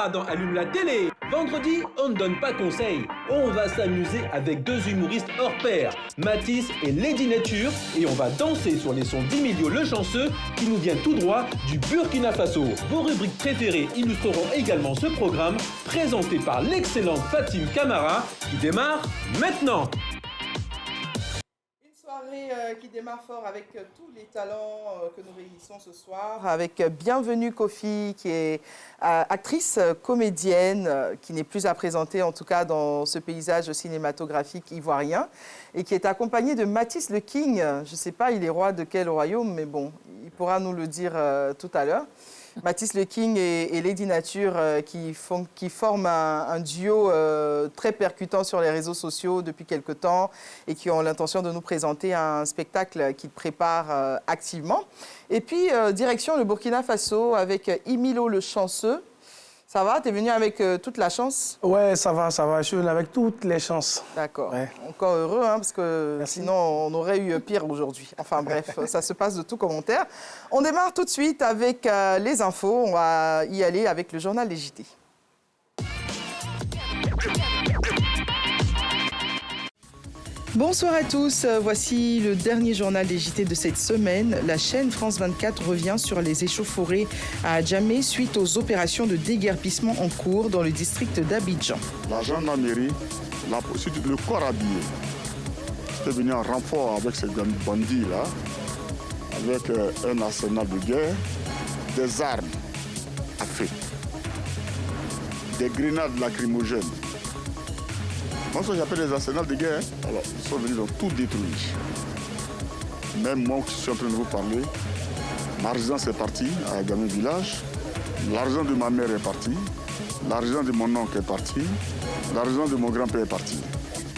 ça dans Allume la télé. Vendredi, on ne donne pas conseil. On va s'amuser avec deux humoristes hors pair, Mathis et Lady Nature, et on va danser sur les sons d'Emilio le chanceux qui nous vient tout droit du Burkina Faso. Vos rubriques préférées illustreront également ce programme, présenté par l'excellente Fatim Camara, qui démarre maintenant. Soirée qui démarre fort avec tous les talents que nous réunissons ce soir. Avec Bienvenue Kofi, qui est actrice, comédienne, qui n'est plus à présenter, en tout cas dans ce paysage cinématographique ivoirien, et qui est accompagnée de Mathis le King. Je ne sais pas, il est roi de quel royaume, mais bon, il pourra nous le dire tout à l'heure. Mathis le King et Lady Nature qui forment un duo très percutant sur les réseaux sociaux depuis quelque temps et qui ont l'intention de nous présenter un spectacle qu'ils préparent activement. Et puis, direction le Burkina Faso avec Emilio le chanceux. Ça va? T'es venu avec toute la chance? Ouais, ça va, ça va. Je suis venu avec toutes les chances. D'accord. Ouais. Encore heureux, hein, parce que Merci. sinon, on aurait eu pire aujourd'hui. Enfin bref, ça se passe de tout commentaire. On démarre tout de suite avec les infos. On va y aller avec le journal des JT. Bonsoir à tous, voici le dernier journal des JT de cette semaine. La chaîne France 24 revient sur les échauffourées à Adjamé suite aux opérations de déguerpissement en cours dans le district d'Abidjan. La gendarmerie, le corps habillé, est venu en renfort avec ces bandits-là, avec un arsenal de guerre, des armes à feu, des grenades lacrymogènes. Moi, ce que j'appelle les arsenals de guerre, alors, ils sont venus dans tout détruire. Même moi qui suis en train de vous parler, ma résidence est partie à Adjamé village, l'argent de ma mère est parti, l'argent de mon oncle est parti, l'argent de mon grand-père est parti.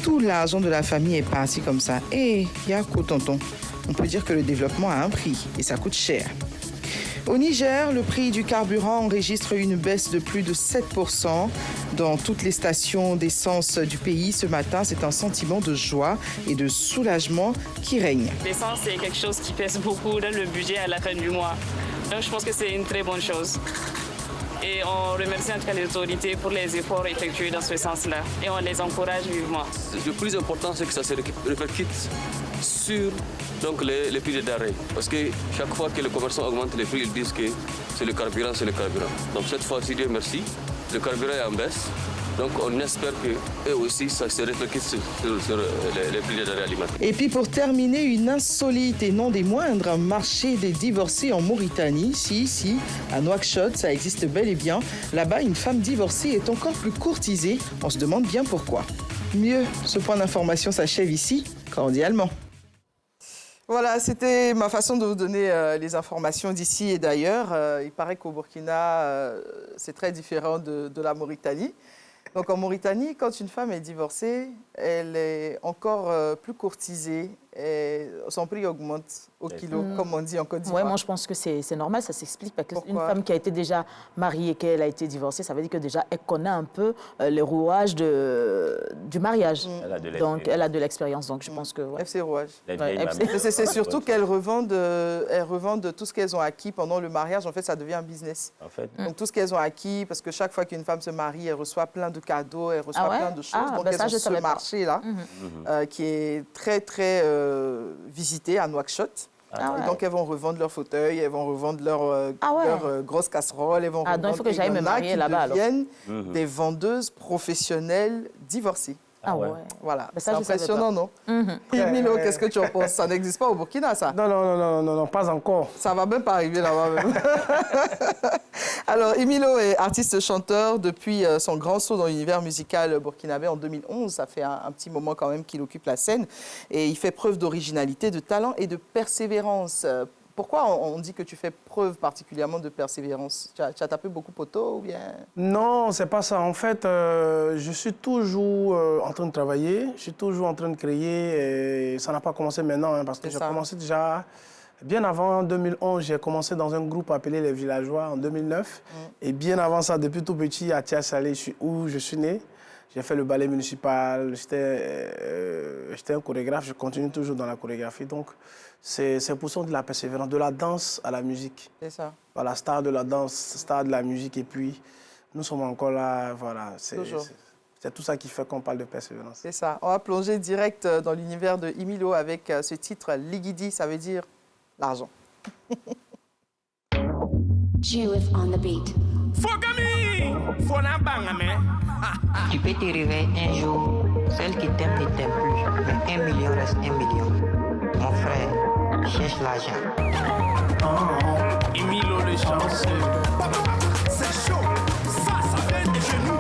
Tout l'argent de la famille est parti comme ça. Et Yako, tonton, on peut dire que le développement a un prix et ça coûte cher. Au Niger, le prix du carburant enregistre une baisse de plus de 7% dans toutes les stations d'essence du pays. Ce matin, c'est un sentiment de joie et de soulagement qui règne. L'essence, c'est quelque chose qui pèse beaucoup dans le budget à la fin du mois. Donc, je pense que c'est une très bonne chose. Et on remercie en tout cas les autorités pour les efforts effectués dans ce sens-là. Et on les encourage vivement. Le plus important, c'est que ça se répercute sur donc, les prix de denrées. Parce que chaque fois que les commerçants augmentent les prix, ils disent que c'est le carburant, c'est le carburant. Donc cette fois-ci, Dieu merci, le carburant est en baisse. Donc on espère qu'eux aussi, ça se répercute sur les prix des denrées alimentaires. Et puis pour terminer, une insolite et non des moindres, un marché des divorcés en Mauritanie. Si, à Nouakchott, ça existe bel et bien. Là-bas, une femme divorcée est encore plus courtisée. On se demande bien pourquoi. Mieux, ce point d'information s'achève ici, cordialement. Voilà, c'était ma façon de vous donner les informations d'ici et d'ailleurs. Il paraît qu'au Burkina, c'est très différent de la Mauritanie. Donc en Mauritanie, quand une femme est divorcée, elle est encore plus courtisée et son prix augmente au kilo, comme on dit en Côte d'Ivoire. Oui, moi je pense que c'est normal, ça s'explique. Parce qu'une Pourquoi? femme qui a été déjà mariée et qu'elle a été divorcée, ça veut dire que déjà elle connaît un peu les rouages du mariage. Donc elle a de l'expérience, donc je pense que... Ouais. FC Rouage. Ouais, C'est surtout qu'elles revendent tout ce qu'elles ont acquis pendant le mariage. En fait, ça devient un business. En fait. Donc tout ce qu'elles ont acquis, parce que chaque fois qu'une femme se marie, elle reçoit plein de cadeaux, elle reçoit plein de choses. Donc elles ont ce marché-là qui est très, très visité à Nouakchott. Et donc, elles vont revendre leurs fauteuils, elles vont revendre leurs grosses casseroles, elles vont revendre... donc il faut que j'aille me marier là-bas, alors. deviennent des vendeuses professionnelles divorcées. Ah ouais. Voilà, Mais c'est ça, impressionnant, non? Milo, qu'est-ce que tu en penses? Ça n'existe pas au Burkina, ça? Non, pas encore. Ça va même pas arriver là-bas. Même. Alors, Emilio est artiste-chanteur depuis son grand saut dans l'univers musical burkinabé en 2011. Ça fait un petit moment quand même qu'il occupe la scène. Et il fait preuve d'originalité, de talent et de persévérance. Pourquoi on dit que tu fais preuve particulièrement de persévérance? Tu as tapé beaucoup poteau ou bien? Non, c'est pas ça. En fait, je suis toujours en train de travailler, je suis toujours en train de créer. Et ça n'a pas commencé maintenant, hein, parce que j'ai commencé déjà bien avant 2011. J'ai commencé dans un groupe appelé Les Villageois en 2009. Et bien avant ça, depuis tout petit, à Tia-Salé, où je suis né, j'ai fait le ballet municipal. J'étais un chorégraphe, je continue toujours dans la chorégraphie. Donc, c'est pour ça de la persévérance, de la danse à la musique. C'est ça. Voilà, star de la danse, star de la musique. Et puis, nous sommes encore là. Voilà, c'est tout ça qui fait qu'on parle de persévérance. C'est ça. On va plonger direct dans l'univers de Emilio avec ce titre Ligidi, ça veut dire l'argent. Jeweth on the beat. Tu peux te réveiller un jour, celle qui t'aime ne t'aime plus, mais 1 million reste 1 million. Mon frère, cherche l'argent. Emilio le chanceux. C'est chaud, ça vient des genoux.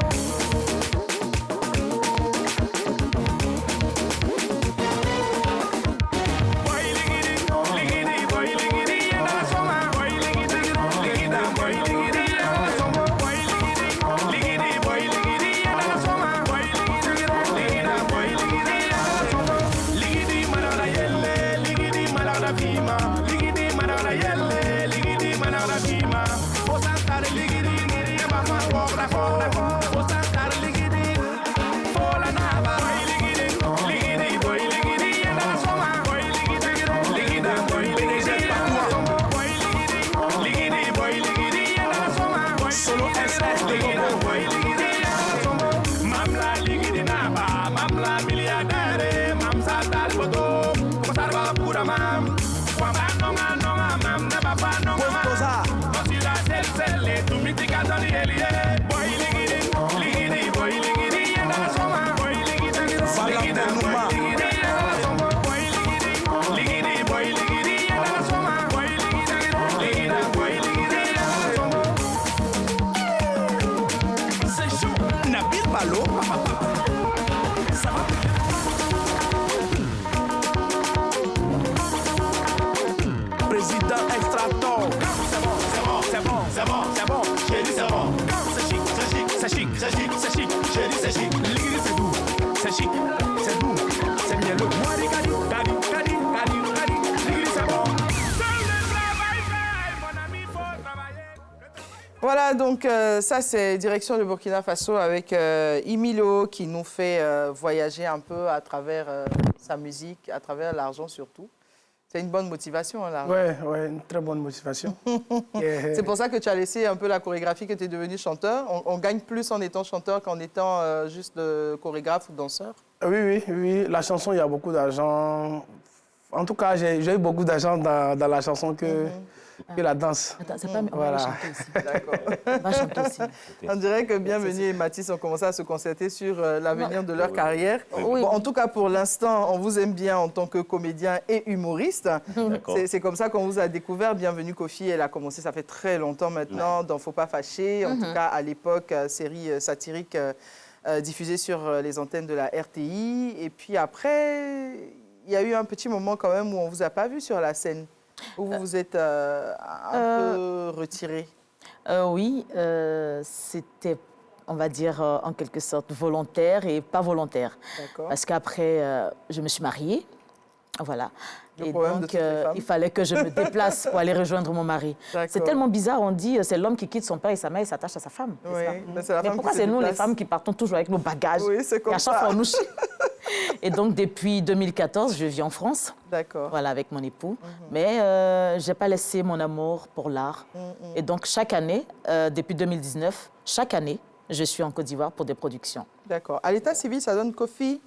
Voilà, donc ça c'est direction de Burkina Faso avec Emilio qui nous fait voyager un peu à travers sa musique, à travers l'argent surtout. C'est une bonne motivation, hein, l'argent. Oui, une très bonne motivation. C'est pour ça que tu as laissé un peu la chorégraphie, que tu es devenu chanteur. On gagne plus en étant chanteur qu'en étant juste chorégraphe ou danseur. Oui. La chanson, il y a beaucoup d'argent. En tout cas, j'ai eu beaucoup d'argent dans la chanson que la danse. Attends, c'est pas... On va chanter aussi. D'accord. On va chanter aussi. On dirait que Bienvenue et Mathis ont commencé à se concerter sur l'avenir de leur carrière. Oui. Bon, en tout cas, pour l'instant, on vous aime bien en tant que comédien et humoriste. C'est comme ça qu'on vous a découvert. Bienvenue Kofi, elle a commencé, ça fait très longtemps maintenant, dans Faut pas fâcher. En tout cas, à l'époque, série satirique diffusée sur les antennes de la RTI. Et puis après, il y a eu un petit moment quand même où on ne vous a pas vu sur la scène. Où vous vous êtes un peu retiré. Oui, c'était, on va dire, en quelque sorte volontaire et pas volontaire. Parce qu'après, je me suis mariée. Voilà. Et donc, il fallait que je me déplace pour aller rejoindre mon mari. C'est tellement bizarre, on dit c'est l'homme qui quitte son père et sa mère et s'attache à sa femme. Oui, mais pourquoi c'est nous, les femmes, qui partons toujours avec nos bagages? Oui, c'est comme ça. Et à chaque fois, on nous... Et donc, depuis 2014, je vis en France. D'accord. Voilà, avec mon époux. Mais je n'ai pas laissé mon amour pour l'art. Et donc, chaque année, depuis 2019, chaque année, je suis en Côte d'Ivoire pour des productions. D'accord. À l'état civil, ça donne Kofi?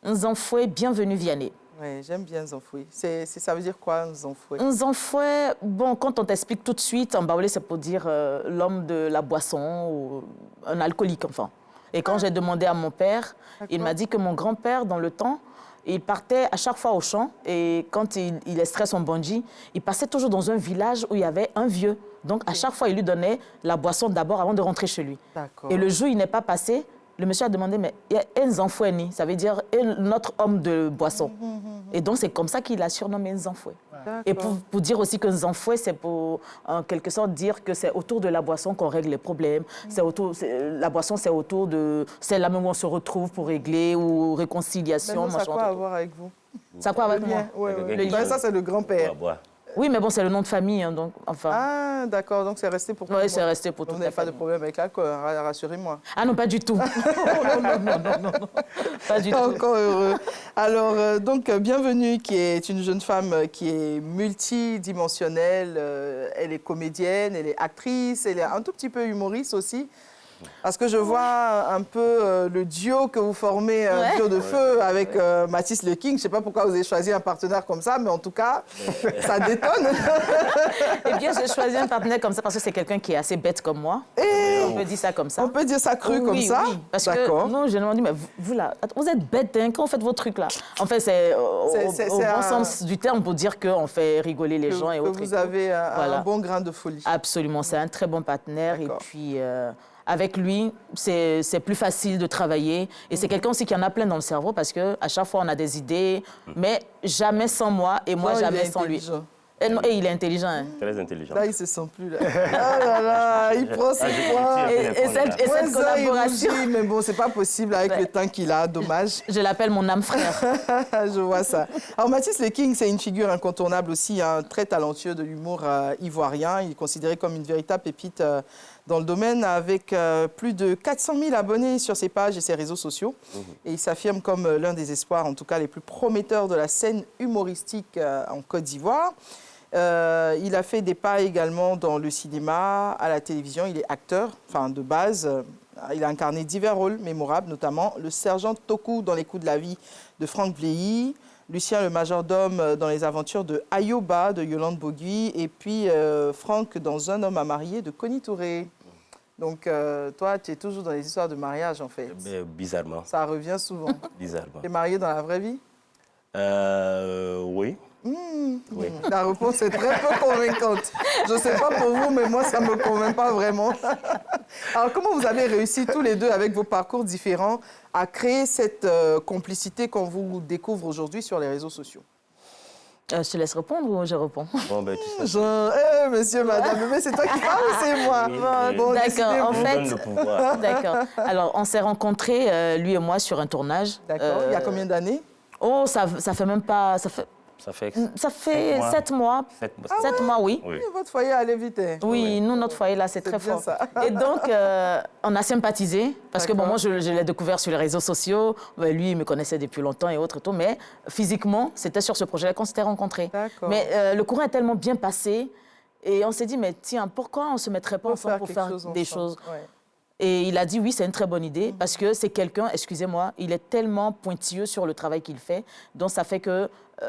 Nzanfoué, Bienvenue Vianney. Oui, j'aime bien Nzanfoué. Ça veut dire quoi, Nzanfoué? Nzanfoué, bon, quand on t'explique tout de suite, en baoulé, c'est pour dire l'homme de la boisson ou un alcoolique, enfin. Et quand j'ai demandé à mon père, il m'a dit que mon grand-père, dans le temps, il partait à chaque fois au champ et quand il extrait son bungee, il passait toujours dans un village où il y avait un vieux. Donc, à chaque fois, il lui donnait la boisson d'abord avant de rentrer chez lui. Et le jour où il n'est pas passé, le monsieur a demandé, mais il y a un Nzanfoué, ça veut dire notre homme de boisson. Et donc, c'est comme ça qu'il a surnommé Nzanfoué. Et pour dire aussi que Nzanfoué, c'est pour, en quelque sorte, dire que c'est autour de la boisson qu'on règle les problèmes. La boisson, c'est autour de... C'est là même où on se retrouve pour régler ou réconciliation. Mais ça a quoi à voir avec vous? Ça a quoi avec moi? Ça, c'est le grand-père. Oui, mais bon, c'est le nom de famille, hein, donc, enfin... Ah, d'accord, donc c'est resté pour tout le monde. Oui, c'est resté pour tout le monde. Vous n'avez pas de problème avec l'alcool, rassurez-moi. Ah non, pas du tout. non, pas du tout. Encore heureux. Alors, donc, Bienvenue, qui est une jeune femme qui est multidimensionnelle. Elle est comédienne, elle est actrice, elle est un tout petit peu humoriste aussi. Parce que je vois un peu le duo que vous formez, un duo de feu avec Mathis Le King. Je ne sais pas pourquoi vous avez choisi un partenaire comme ça, mais en tout cas, ça détonne. Eh bien, j'ai choisi un partenaire comme ça parce que c'est quelqu'un qui est assez bête comme moi. On peut dire ça comme ça. On peut dire ça cru comme ça? Oui, parce que nous, je me dis, mais vous là, vous êtes bête, hein, quand vous faites vos trucs là. En fait, c'est au bon sens du terme pour dire qu'on fait rigoler les gens et autres. Que vous avez un bon grain de folie. Absolument, c'est un très bon partenaire. Et puis, avec lui, c'est plus facile de travailler. Et c'est quelqu'un aussi qui en a plein dans le cerveau parce qu'à chaque fois, on a des idées, mais jamais sans moi et moi, jamais sans lui. Et il est intelligent. Hein. Très intelligent. Là, il ne se sent plus. Là. Ah là là, il prend ses points. Et cette collaboration... Mais bon, ce n'est pas possible avec le temps qu'il a, dommage. Je l'appelle mon âme frère. Je vois ça. Alors, Mathis Le King, c'est une figure incontournable aussi, hein, très talentueux de l'humour ivoirien. Il est considéré comme une véritable pépite dans le domaine, avec plus de 400 000 abonnés sur ses pages et ses réseaux sociaux. Et il s'affirme comme l'un des espoirs, en tout cas les plus prometteurs de la scène humoristique en Côte d'Ivoire. Il a fait des pas également dans le cinéma, à la télévision. Il est acteur, enfin de base. Il a incarné divers rôles mémorables, notamment le sergent Toku dans Les coups de la vie de Franck Bléhy, Lucien le majordome dans Les aventures de Ayoba de Yolande Boguy, et puis Franck dans Un homme à marier de Connie Touré. Donc toi, tu es toujours dans les histoires de mariage en fait. Bizarrement. Ça revient souvent. Bizarrement. Tu es marié dans la vraie vie? Oui. Oui. La réponse est très peu convaincante. Je ne sais pas pour vous, mais moi, ça ne me convainc pas vraiment. Alors, comment vous avez réussi tous les deux, avec vos parcours différents, à créer cette complicité qu'on vous découvre aujourd'hui sur les réseaux sociaux? Je te laisse répondre ou je réponds? Bon, ben, tu sais. Monsieur, madame, mais c'est toi qui parles ou c'est moi? Bon, d'accord, en fait... D'accord. Alors, on s'est rencontrés, lui et moi, sur un tournage. D'accord. Il y a combien d'années? Oh, ça fait même pas... Ça fait 7 mois. 7 mois, oui. Votre foyer allait vite. Oui, nous, notre foyer, là, c'est très fort. Ça. Et donc, on a sympathisé, parce que bon, moi, je l'ai découvert sur les réseaux sociaux. Lui, il me connaissait depuis longtemps et autres et tout. Mais physiquement, c'était sur ce projet-là qu'on s'était rencontrés. Mais le courant est tellement bien passé. Et on s'est dit, mais tiens, pourquoi on ne se mettrait pas ensemble pour faire des choses? Et il a dit oui, c'est une très bonne idée, parce que c'est quelqu'un, excusez-moi, il est tellement pointilleux sur le travail qu'il fait, donc ça fait que,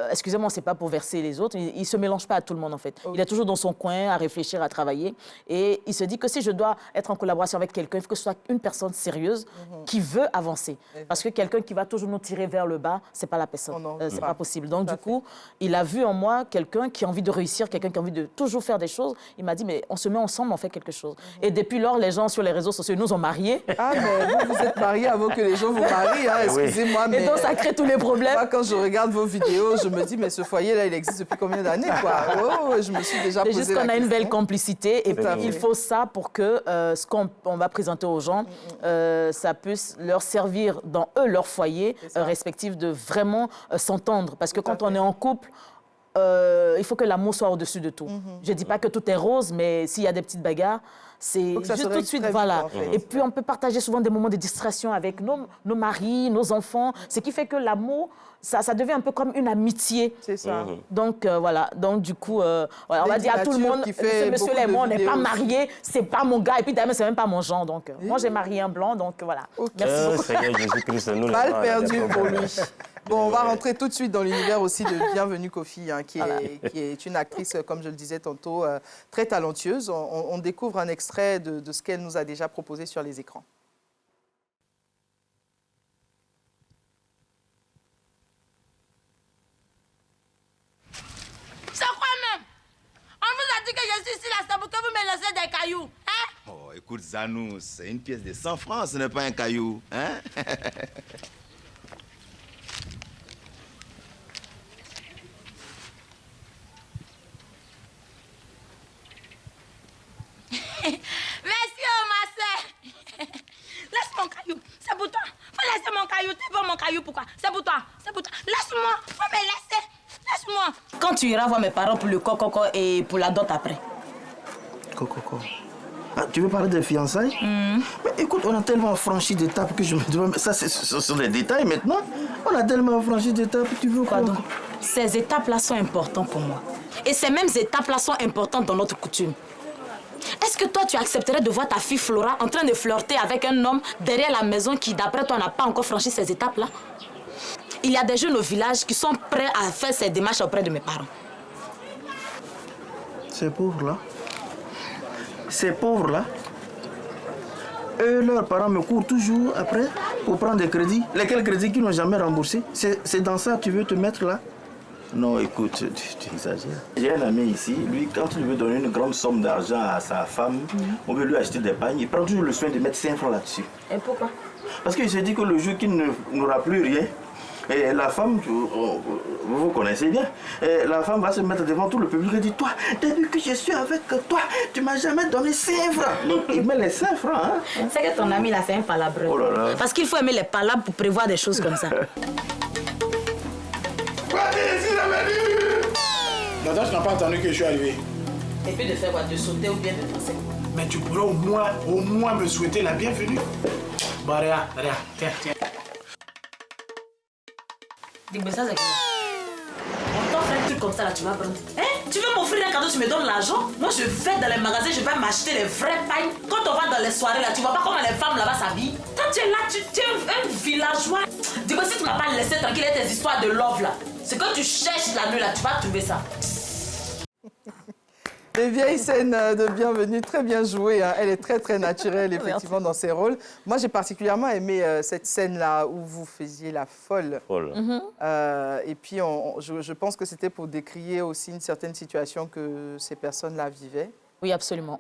excusez-moi, c'est pas pour verser les autres, il se mélange pas à tout le monde en fait. Il est toujours dans son coin à réfléchir, à travailler, et il se dit que si je dois être en collaboration avec quelqu'un, il faut que ce soit une personne sérieuse qui veut avancer, parce que quelqu'un qui va toujours nous tirer vers le bas, c'est pas la personne, c'est pas possible. Donc du coup, il a vu en moi quelqu'un qui a envie de réussir, quelqu'un qui a envie de toujours faire des choses. Il m'a dit mais on se met ensemble, on fait quelque chose. Et depuis lors, les gens sur les réseaux sociaux nous ont mariés. Ah, mais vous êtes mariés avant que les gens vous marient, hein, excusez-moi. Mais et donc, ça crée tous les problèmes. Moi, quand je regarde vos vidéos, je me dis, mais ce foyer-là, il existe depuis combien d'années, quoi? Oh, je me suis déjà posé la question. C'est juste qu'on a une belle complicité et puis il faut ça pour que ce qu'on va présenter aux gens, ça puisse leur servir dans leur foyer respectif de vraiment s'entendre. Parce que quand on est en couple, il faut que l'amour soit au-dessus de tout. Je ne dis pas que tout est rose, mais s'il y a des petites bagarres, c'est juste tout de suite, voilà. Et puis, on peut partager souvent des moments de distraction avec nos maris, nos enfants, ce qui fait que l'amour, ça devient un peu comme une amitié. C'est ça. Donc, voilà. Donc, du coup, voilà, on va dire à tout le monde, ce monsieur-là et moi, on n'est pas mariés, c'est pas mon gars, et puis d'ailleurs, c'est même pas mon genre. Donc, moi, j'ai marié un blanc, donc voilà. Merci beaucoup. Seigneur Jésus-Christ, nous les mal perdu pour lui. Bon, on va rentrer tout de suite dans l'univers aussi de Bienvenue Kofi, hein, qui est une actrice, comme je le disais tantôt, très talentueuse. On découvre un extrait de ce qu'elle nous a déjà proposé sur les écrans. C'est quoi même? On vous a dit que je suis ici là, c'est pour que vous me laissez des cailloux, hein? Oh, écoute Zanou, c'est une pièce de 100 francs, ce n'est pas un caillou, hein? Merci, ma soeur. Laisse mon caillou, c'est pour toi. Faut laisser mon caillou, tu veux mon caillou, pourquoi? C'est pour toi, c'est pour toi. Laisse-moi, faut me laisser. Laisse-moi. Quand tu iras voir mes parents pour le coco et pour la dot après. Coco. Ah, tu veux parler des fiançailles? Mais écoute, on a tellement franchi d'étapes que je me demande... Ça, ce sont des détails maintenant. On a tellement franchi d'étapes, tu veux quoi? Pardon. Ces étapes-là sont importantes pour moi. Et ces mêmes étapes-là sont importantes dans notre coutume. Est-ce que toi, tu accepterais de voir ta fille Flora en train de flirter avec un homme derrière la maison qui, d'après toi, n'a pas encore franchi ces étapes-là? Il y a des jeunes au village qui sont prêts à faire ces démarches auprès de mes parents. Ces pauvres-là, eux, leurs parents me courent toujours après pour prendre des crédits. Lesquels crédits qu'ils n'ont jamais remboursés? C'est dans ça que tu veux te mettre là? Non, écoute, tu exagères. J'ai un ami ici, lui, quand il veut donner une grande somme d'argent à sa femme, on veut lui acheter des pagnes, il prend toujours le soin de mettre 5 francs là-dessus. Et pourquoi? Parce qu'il se dit que le jour qu'il n'aura plus rien, et la femme, vous connaissez bien, et la femme va se mettre devant tout le public et dit, toi, depuis que je suis avec toi, tu m'as jamais donné 5 francs. Donc il met les 5 francs. Hein. C'est que ton ami là, c'est un palabre. Oh là là. Parce qu'il faut aimer les palabres pour prévoir des choses comme ça. Madame, tu n'as pas entendu que je suis arrivé. Et puis de faire quoi? De sauter ou bien de danser? Mais tu pourrais au moins me souhaiter la bienvenue. Bon, regarde, tiens. Dis-moi ça, c'est quoi? On t'offre un truc comme ça là, tu vas prendre. Hein? Tu veux m'offrir un cadeau, tu me donnes l'argent? Moi, je vais dans les magasins, je vais m'acheter les vrais pagnes. Quand on va dans les soirées là, tu vois pas comment les femmes là-bas s'habillent? Quand tu es là, tu es un villageois. Dis-moi si tu m'as pas laissé tranquille avec tes histoires de love là. C'est quand tu cherches la nuit là, tu vas trouver ça. Les vieilles scènes de Bienvenue, très bien jouées. Hein. Elle est très, très naturelle, effectivement, dans ses rôles. Moi, j'ai particulièrement aimé cette scène-là où vous faisiez la folle. Et puis, je pense que c'était pour décrier aussi une certaine situation que ces personnes-là vivaient. Oui, absolument.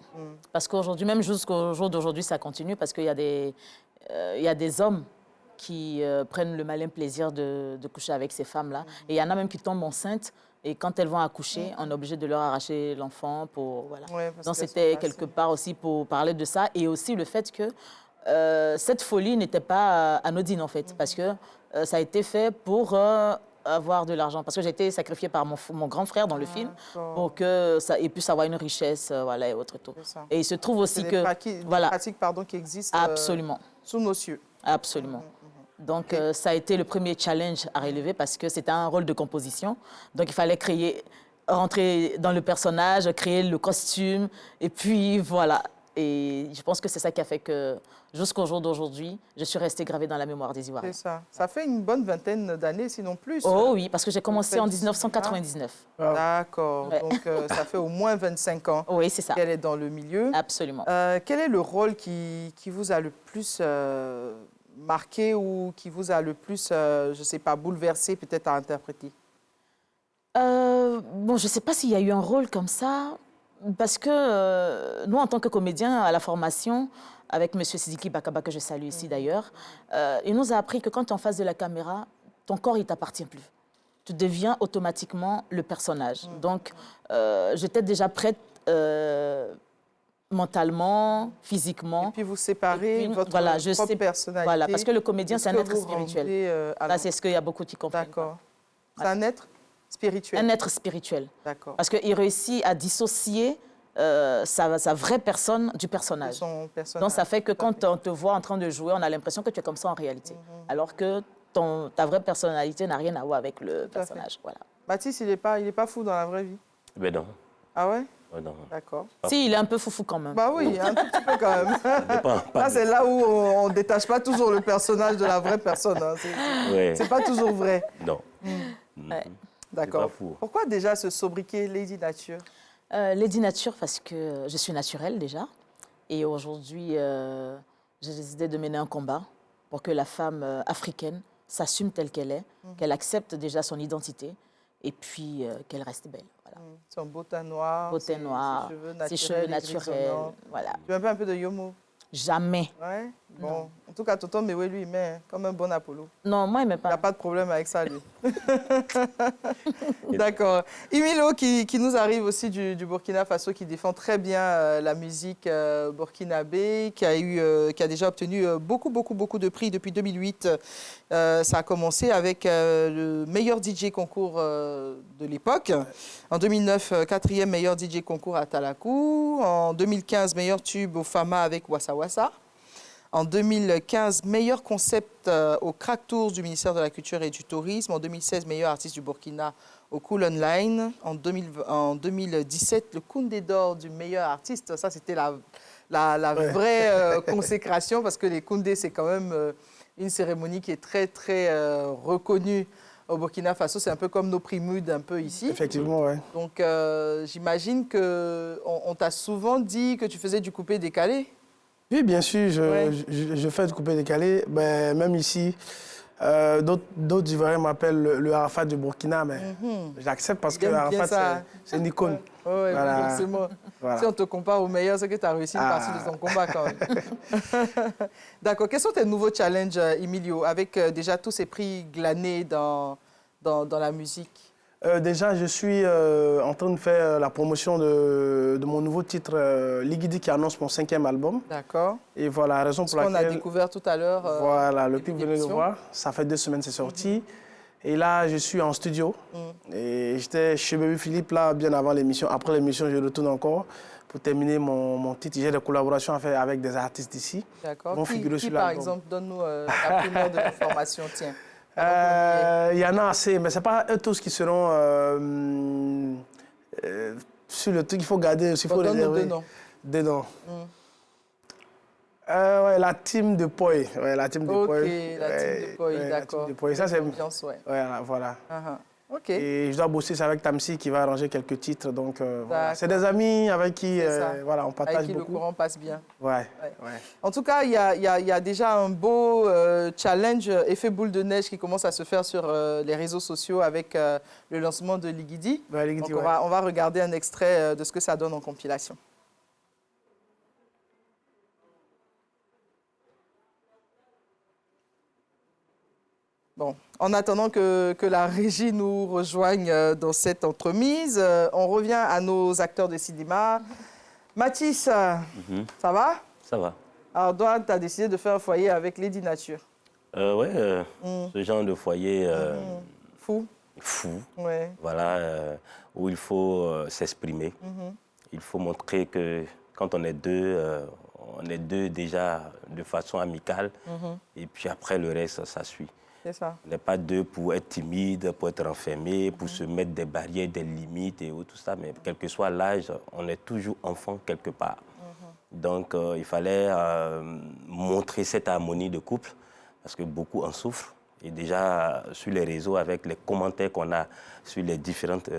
Parce qu'aujourd'hui, même jusqu'au jour d'aujourd'hui, ça continue parce qu'il y a des hommes qui prennent le malin plaisir de coucher avec ces femmes-là. Et il y en a même qui tombent enceintes. Et quand elles vont accoucher, on est obligé de leur arracher l'enfant pour... Voilà. Ouais, donc c'était quelque part aussi pour parler de ça. Et aussi le fait que cette folie n'était pas anodine, en fait. Parce que ça a été fait pour avoir de l'argent. Parce que j'ai été sacrifiée par mon grand frère dans le film pour que ça ait pu avoir une richesse, voilà, et autre tout. Et il se trouve aussi que... Des pratiques, pardon, qui existent absolument. Sous nos cieux. Absolument. Donc, ça a été le premier challenge à relever parce que c'était un rôle de composition. Donc, il fallait rentrer dans le personnage, créer le costume. Et puis, voilà. Et je pense que c'est ça qui a fait que, jusqu'au jour d'aujourd'hui, je suis restée gravée dans la mémoire des Ivoiriens. C'est ça. Ça fait une bonne vingtaine d'années, sinon plus. Oh oui, parce que j'ai commencé en 1999. D'accord. Ouais. Donc, ça fait au moins 25 ans qu'elle est dans le milieu. Absolument. Quel est le rôle qui vous a le plus... marqué ou qui vous a le plus, je ne sais pas, bouleversé peut-être à interpréter? Bon, je ne sais pas s'il y a eu un rôle comme ça, parce que nous, en tant que comédiens à la formation, avec M. Sidiki Bakaba, que je salue ici d'ailleurs, il nous a appris que quand tu es en face de la caméra, ton corps, il ne t'appartient plus. Tu deviens automatiquement le personnage. Donc, j'étais déjà prête... mentalement, physiquement. Et puis vous séparez votre propre personnalité. Voilà, parce que le comédien, c'est un être spirituel. Ça, c'est ce qu'il y a beaucoup qui comprennent. D'accord. C'est un être spirituel. Un être spirituel. D'accord. Parce qu'il réussit à dissocier sa vraie personne du personnage. Son personnage. Donc, ça fait que quand on te voit en train de jouer, on a l'impression que tu es comme ça en réalité. Alors que ta vraie personnalité n'a rien à voir avec le personnage. Voilà. Baptiste, il n'est pas fou dans la vraie vie? Ben non. Ah ouais? Oh non. D'accord. Si, il est un peu foufou quand même. Bah oui, un tout petit peu quand même. Là, c'est là où on ne détache pas toujours le personnage de la vraie personne. Hein. C'est pas toujours vrai. Non. D'accord. Pourquoi déjà ce sobriquet Lady Nature? Lady Nature parce que je suis naturelle déjà. Et aujourd'hui, j'ai décidé de mener un combat pour que la femme africaine s'assume telle qu'elle est, qu'elle accepte déjà son identité et puis qu'elle reste belle. Voilà. Son beau teint noir, ses cheveux naturels. Voilà. Tu veux un peu de yomo? Jamais. Ouais. Bon, non. En tout cas, Tonton Mewe, lui, il met comme un bon Apollo. Non, moi, il ne met pas. Il n'y a pas de problème avec ça, lui. D'accord. Imilo, qui nous arrive aussi du Burkina Faso, qui défend très bien la musique burkinabé, qui a déjà obtenu beaucoup de prix depuis 2008. Ça a commencé avec le meilleur DJ concours de l'époque. En 2009, 4e meilleur DJ concours à Talakou. En 2015, meilleur tube au Fama avec Wassa Wassa. En 2015, meilleur concept au Crack Tours du ministère de la Culture et du Tourisme. En 2016, meilleur artiste du Burkina au Cool Online. En 2017, le Koundé d'or du meilleur artiste. Ça, c'était la vraie consécration parce que les Koundés, c'est quand même une cérémonie qui est très, très reconnue au Burkina Faso. C'est un peu comme nos prix Mood un peu ici. Effectivement, oui. Donc, j'imagine qu'on t'a souvent dit que tu faisais du coupé-décalé. Oui, bien sûr, je fais du coupé-décalé. Ben, même ici, d'autres Ivoiriens m'appellent le Arafat du Burkina, mais j'accepte parce que Arafat, c'est une icône. Oui, voilà. forcément. Voilà. Si on te compare au meilleur, c'est que tu as réussi une partie de ton combat quand même. D'accord. Quels sont tes nouveaux challenges, Emilio, avec déjà tous ces prix glanés dans la musique? Déjà, je suis en train de faire la promotion de mon nouveau titre, Ligidi, qui annonce mon 5e album. D'accord. Et voilà la raison pour laquelle... On a découvert tout à l'heure. Voilà, le clip, vous venez de voir. Ça fait 2 semaines que c'est sorti. Et là, je suis en studio. Et j'étais chez Baby Philippe, là, bien avant l'émission. Après l'émission, je retourne encore pour terminer mon titre. J'ai des collaborations à faire avec des artistes d'ici. D'accord. Qui par exemple, donne-nous la primeur de l'information, tiens. Il y en a assez, mais ce n'est pas eux tous qui seront sur le truc. Il faut garder, il faut réserver. Deux noms. Ouais, la team de Poi. Ouais, la team de Poi. Ok, la team de Poi, d'accord. Ça, c'est... Ouais, voilà. Ok. Et je dois bosser avec Tamsi qui va arranger quelques titres. Donc, voilà. C'est des amis avec qui voilà, on partage avec qui beaucoup. Le courant passe bien. Ouais. En tout cas, il y a déjà un beau challenge, effet boule de neige qui commence à se faire sur les réseaux sociaux avec le lancement de Ligidi. Donc, on va regarder un extrait de ce que ça donne en compilation. Bon, en attendant que la régie nous rejoigne dans cette entremise, on revient à nos acteurs de cinéma. Mathis, ça va? Ça va. Alors, toi, tu as décidé de faire un foyer avec Lady Nature. Oui, ce genre de foyer... Fou. Ouais. Voilà, où il faut s'exprimer. Il faut montrer que quand on est deux déjà de façon amicale. Et puis après, le reste, ça suit. C'est ça. On n'est pas deux pour être timide, pour être enfermé, pour se mettre des barrières, des limites et tout ça. Mais quel que soit l'âge, on est toujours enfant quelque part. Donc, il fallait montrer cette harmonie de couple, parce que beaucoup en souffrent. Et déjà, sur les réseaux, avec les commentaires qu'on a sur les différentes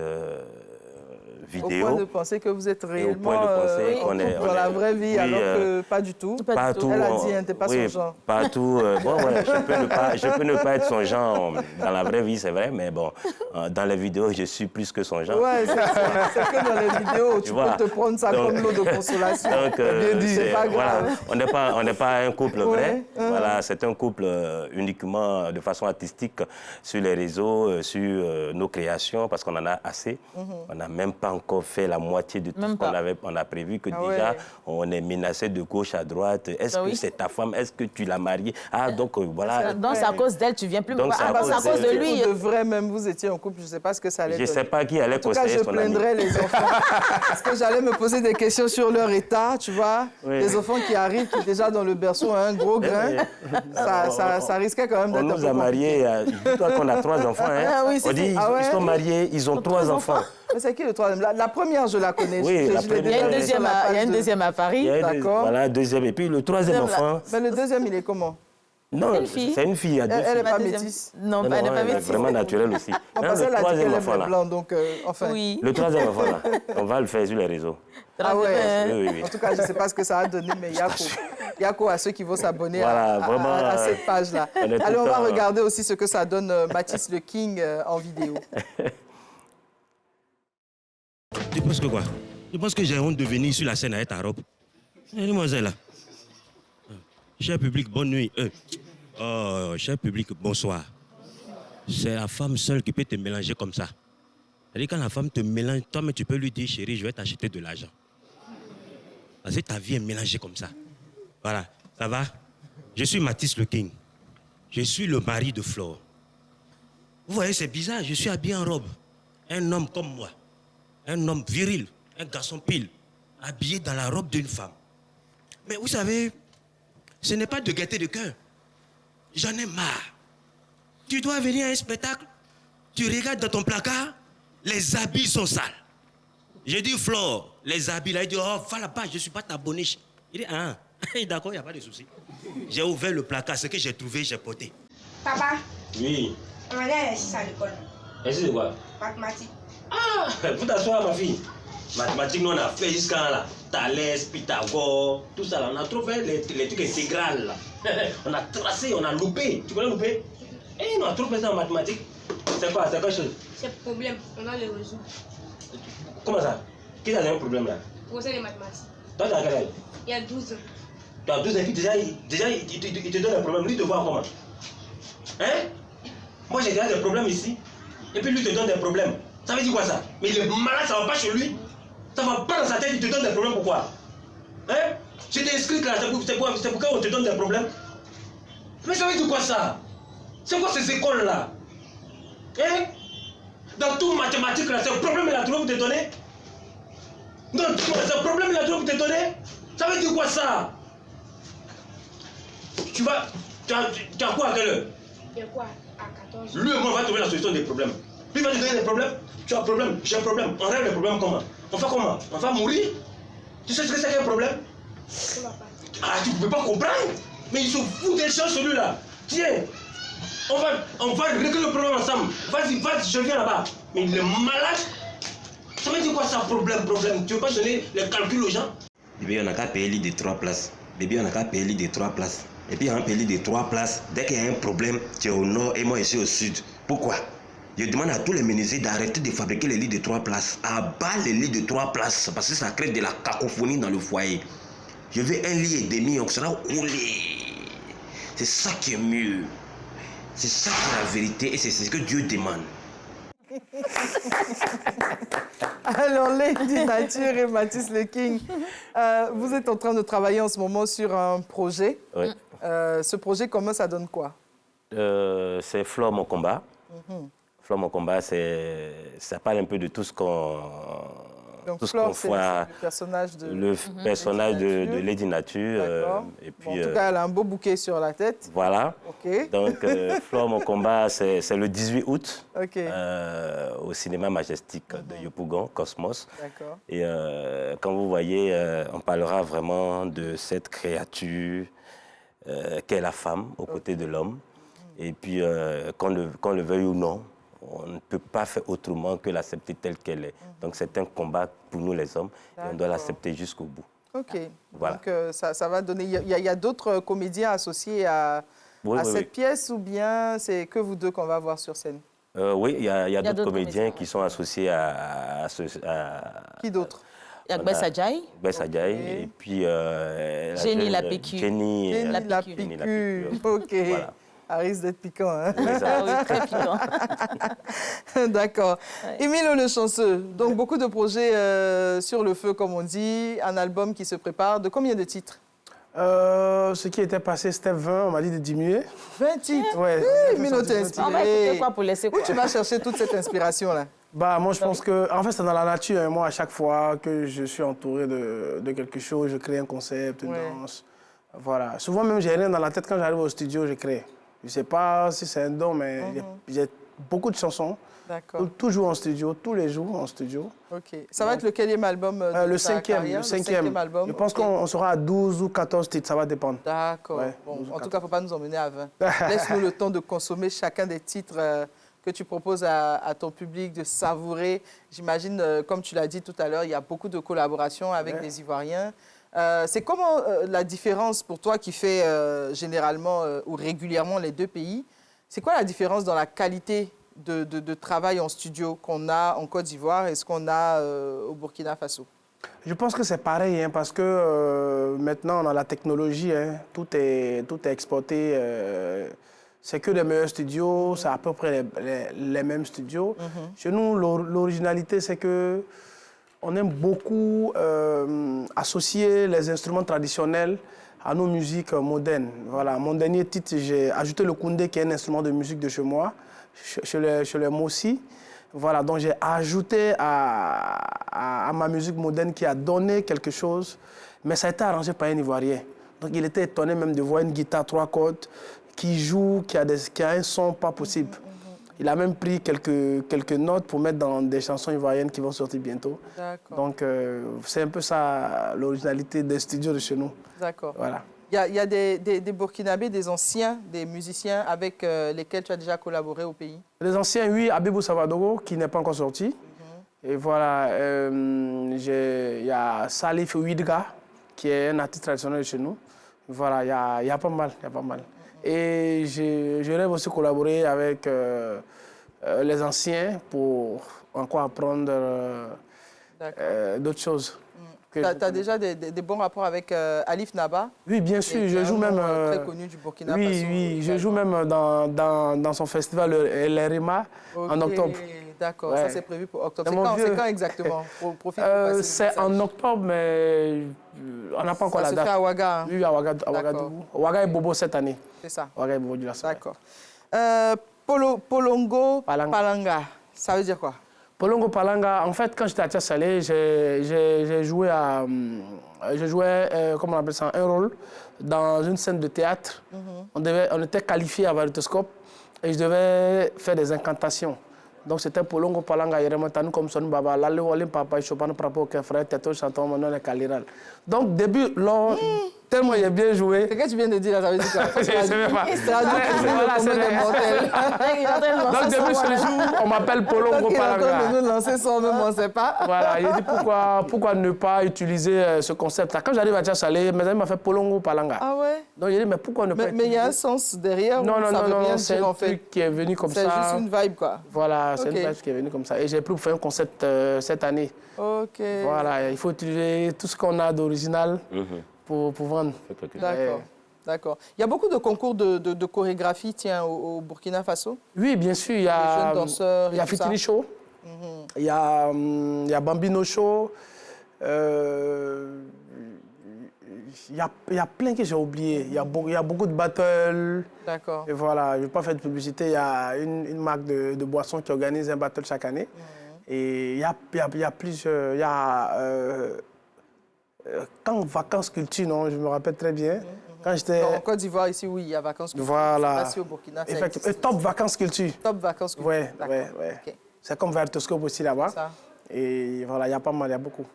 vidéos... Au point de penser que vous êtes réellement dans la vraie vie, alors que pas du tout. Partout, elle a dit, t'es pas son genre. Partout, bon, ouais, je peux ne pas être son genre dans la vraie vie, c'est vrai, mais bon, dans les vidéos, je suis plus que son genre. Ouais, c'est que dans les vidéos, tu peux te prendre ça comme l'eau de consolation. Donc, c'est pas grave. Voilà, on n'est pas un couple vrai. Voilà, c'est un couple uniquement de façon artistique sur les réseaux, sur nos créations, parce qu'on en a assez. On n'a même pas encore fait la moitié de tout ce qu'on a prévu, que déjà, on est menacé de gauche à droite. Est-ce que c'est ta femme? Est-ce que tu l'as mariée? Ah, donc voilà. Donc c'est à cause d'elle, tu viens plus. Donc c'est à cause de lui. De vrai, même vous étiez en couple, je ne sais pas ce que ça allait Je ne sais pas qui allait conseiller son ami. En tout cas, je plaindrais les enfants. Parce que j'allais me poser des questions sur leur état, tu vois. Les enfants qui arrivent, qui déjà dans le berceau ont un gros grain. Ça risquait quand même d'être un peu compliqué. On nous a mariés, dis-toi qu'on a 3 enfants. On dit, ils sont mariés, ils ont 3 enfants. Mais c'est qui le troisième? La première, je la connais. Oui, il y a une deuxième à Paris. D'accord. Voilà, deuxième. Et puis le troisième enfant. Mais le deuxième, il est comment? Non, c'est une fille. Elle n'est pas métisse. Non, elle n'est pas métisse. Vraiment naturelle aussi. Parce qu'elle a dit qu'elle est blanc, donc enfin. Oui. Le troisième enfant, là, on va le faire sur les réseaux. Ah ouais. Oui. En tout cas, je ne sais pas ce que ça a donné, mais Yako à ceux qui vont s'abonner à cette page-là. Allez, on va regarder aussi ce que ça donne Mathis le King en vidéo. Tu penses que quoi? Tu penses que j'ai honte de venir sur la scène avec ta robe? Mademoiselle, là. Cher public, bonne nuit. Oh, cher public, bonsoir. C'est la femme seule qui peut te mélanger comme ça. C'est-à-dire quand la femme te mélange, toi, mais tu peux lui dire, chérie, je vais t'acheter de l'argent. Parce que ta vie est mélangée comme ça. Voilà, ça va? Je suis Mathis le King. Je suis le mari de Flore. Vous voyez, c'est bizarre, je suis habillé en robe. Un homme comme moi. Un homme viril, un garçon pile, habillé dans la robe d'une femme. Mais vous savez, Ce n'est pas de gaieté de cœur. J'en ai marre. Tu dois venir à un spectacle, tu regardes dans ton placard, les habits sont sales. J'ai dit, Flore, les habits là, il dit, oh, va là-bas, je ne suis pas ta boniche. Il dit, ah, d'accord, il n'y a pas de souci. J'ai ouvert le placard, ce que j'ai trouvé, j'ai porté. Papa, Oui. on va aller à l'exercice à l'école. Exercice de quoi? Mathématiques. Ah, faut t'asseoir, ma fille. Mathématiques, nous, on a fait jusqu'à là. Thalès, Pythagore, tout ça, là. On a trouvé les trucs intégrales, là. On a tracé, on a loupé. Tu connais loupé? Eh, on a trop fait ça en mathématiques. C'est quoi chose? C'est le problème, on a le résoudre. Comment ça? Qui a un problème là? Procès des mathématiques. Toi, tu as quel âge? Il y a 12 ans. Tu as 12 ans, et puis déjà il te donne un problème. Lui, te voit comment? Hein? Moi, j'ai déjà des problèmes ici. Et puis lui, te donne des problèmes. Ça veut dire quoi ça? Mais il est malade, ça va pas chez lui. Ça va pas dans sa tête, il te donne des problèmes. Pourquoi? Hein? Je t'ai inscrit là, c'est pourquoi on te donne des problèmes? Mais ça veut dire quoi ça? C'est quoi ces écoles là? Hein? Dans tout mathématiques là, c'est un problème il a trouvé pour te donner? Non, c'est un problème il a trouvé pour te donner? Ça veut dire quoi ça? Tu as quoi à quelle heure? Il y a quoi à 14 Lui et moi, on va trouver la solution des problèmes. Lui va te donner des problèmes. Tu as un problème, j'ai un problème. On règle les problèmes comment? On fait comment? On va mourir? Tu sais ce que c'est qu'un problème? Ah, tu ne peux pas comprendre? Mais il se fout des gens celui-là. Tiens, on va régler le problème ensemble. Vas-y, je viens là-bas. Mais il est malade. Ça veut dire quoi ça, problème? Tu veux pas donner les calculs aux gens? Bébé, on n'a qu'à payer l'île de 3 places. Bébé, on n'a qu'à payer l'île de 3 places. Et puis, en pays de 3 places, dès qu'il y a un problème, tu es au nord et moi, je suis au sud. Pourquoi? Je demande à tous les menuisiers d'arrêter de fabriquer les lits de 3 places. Abat les lits de 3 places, parce que ça crée de la cacophonie dans le foyer. Je veux un lit et demi, on sera roulé. C'est ça qui est mieux. C'est ça qui est la vérité et c'est ce que Dieu demande. Alors, Lady Nature et Mathis Le King, vous êtes en train de travailler en ce moment sur un projet. Oui. Ce projet, comment ça donne quoi? C'est Flore Mon Combat. Flore Mon Combat, ça parle un peu de tout ce qu'on... Donc, tout ce Flore, qu'on c'est voit, le personnage de... le personnage de Lady Nature. Et puis, en tout cas, elle a un beau bouquet sur la tête. Voilà. OK. Donc, Flore Mon Combat, c'est le 18 août OK. au cinéma Majestic de Yopougon, Cosmos. D'accord. Et quand vous voyez, on parlera vraiment de cette créature qu'est la femme aux côtés de l'homme. Et puis, qu'on le veuille ou non, on ne peut pas faire autrement que l'accepter telle qu'elle est. Donc, c'est un combat pour nous, les hommes, et on doit l'accepter jusqu'au bout. OK. Voilà. Donc, ça va donner... Il y a d'autres comédiens associés à cette pièce, ou bien c'est que vous deux qu'on va voir sur scène? Oui, il y a d'autres comédiens qui sont associés à Qui d'autres? Il y a Gbes Adjaye. Gbes Adjaye, et puis... Jenny la PQ. Jenny la PQ. OK. Voilà. Ça risque d'être piquant, hein? Oui, très piquant. D'accord. Ouais. Émile Le Chanceux, donc beaucoup de projets sur le feu, comme on dit, un album qui se prépare. De combien de titres? Ce qui était passé, c'était 20, on m'a dit de diminuer. 20 titres? Ouais. Émile, t'es inspiré. On va écouter quoi pour laisser quoi? Où tu vas chercher toute cette inspiration-là? Bah, moi, je pense que, en fait, c'est dans la nature. Hein. Moi, à chaque fois que je suis entouré de quelque chose, je crée un concept, une danse. Voilà. Souvent, même, j'ai rien dans la tête. Quand j'arrive au studio, je crée. Je ne sais pas si c'est un don, mais j'ai beaucoup de chansons. D'accord. Toujours en studio, tous les jours en studio. OK. Ça va être le quatrième album de le ta carrière? Le cinquième album. Je pense qu'on sera à 12 ou 14 titres, ça va dépendre. D'accord. Ouais, bon, en tout cas, il ne faut pas nous emmener à 20. Laisse-nous le temps de consommer chacun des titres que tu proposes à ton public, de savourer. J'imagine, comme tu l'as dit tout à l'heure, il y a beaucoup de collaborations avec des Ivoiriens. C'est comment la différence pour toi qui fait généralement ou régulièrement les deux pays? C'est quoi la différence dans la qualité de travail en studio qu'on a en Côte d'Ivoire et ce qu'on a au Burkina Faso? Je pense que c'est pareil, hein, parce que maintenant, on a la technologie. Hein, tout est exporté. C'est que des meilleurs studios, c'est à peu près les mêmes studios. Chez nous, l'originalité, c'est que on aime beaucoup associer les instruments traditionnels à nos musiques modernes. Voilà, mon dernier titre, j'ai ajouté le koundé, qui est un instrument de musique de chez moi, chez les Mossi. Voilà, donc j'ai ajouté à ma musique moderne qui a donné quelque chose, mais ça a été arrangé par un Ivoirien. Donc il était étonné même de voir une guitare 3 cordes qui joue, qui a un son pas possible. Il a même pris quelques notes pour mettre dans des chansons ivoiriennes qui vont sortir bientôt. Donc c'est un peu ça l'originalité des studios de chez nous. D'accord. Voilà. Il y a des Burkinabés, des anciens, des musiciens avec lesquels tu as déjà collaboré au pays? Les anciens, oui, Abibou Savadogo, qui n'est pas encore sorti. Et voilà, il y a Salif Ouidga, qui est un artiste traditionnel de chez nous. Voilà, il y a pas mal, Et je rêve aussi collaborer avec les anciens pour encore apprendre d'autres choses. Tu as déjà des bons rapports avec Alif Naba? Oui, bien sûr, je joue même... très connu du Burkina Faso. Oui, je joue même dans son festival L'Erima en octobre. D'accord, ça c'est prévu pour octobre. C'est quand exactement? C'est en octobre, mais on n'a pas encore la date. Ça se fait à Ouaga? Oui, à Ouagadougou. Ouaga et Bobo cette année. C'est ça. Ouaga et Bobo du Lasso. D'accord. Polongo Palanga, ça veut dire quoi? Polongo Palanga, en fait, quand j'étais à Tiasalé, j'ai joué comment on appelle ça, un rôle dans une scène de théâtre. On était qualifiés à Varitoscope et je devais faire des incantations. Donc c'était Polongo Palanga, Yerematanu comme son baba, Lale Walim Papa, Chopin Prapo, Frère, Teto, Chanton, Manon et Kaliral. Donc début, là, tellement il a bien joué. C'est ce que tu viens de dire là, ça veut dire quoi? Je ne sais même pas. Donc début ce jour, on m'appelle Polongo Palanga. Donc il nous lancer son même, on ne sait pas. Voilà, il dit pourquoi ne pas utiliser ce concept. Quand j'arrive à Tchasalé, mes amis m'ont fait Polongo Palanga. Ah ouais? Donc il dit mais pourquoi ne pas utiliser? Mais il y a un sens derrière? Non, c'est un truc qui est venu comme ça. C'est juste une vibe quoi? Voilà, c'est une vibe qui est venue comme ça. Et j'ai pris pour faire un concept cette année. Ok. Voilà, il faut utiliser tout ce qu'on a d'original pour vendre. D'accord. D'accord. Il y a beaucoup de concours de chorégraphie au Burkina Faso? Oui, bien sûr. Il y a, jeunes danseurs il y a Fitri Show, il y a Bambino Show, il y a plein que j'ai oublié. Il y a beaucoup de battles. D'accord. Et voilà, je ne vais pas faire de publicité. Il y a une marque de boissons qui organise un battle chaque année. Et il y a plusieurs... Il y a quand Vacances Culture, non, je me rappelle très bien. Quand j'étais... En Côte d'Ivoire, ici, oui, il y a Vacances Culture. Voilà. Ici au Burkina, et Top Vacances Culture. Top Vacances Culture. Oui, oui, oui. Okay. C'est comme Vertoscope aussi là-bas. Et voilà, il y a pas mal, il y a beaucoup.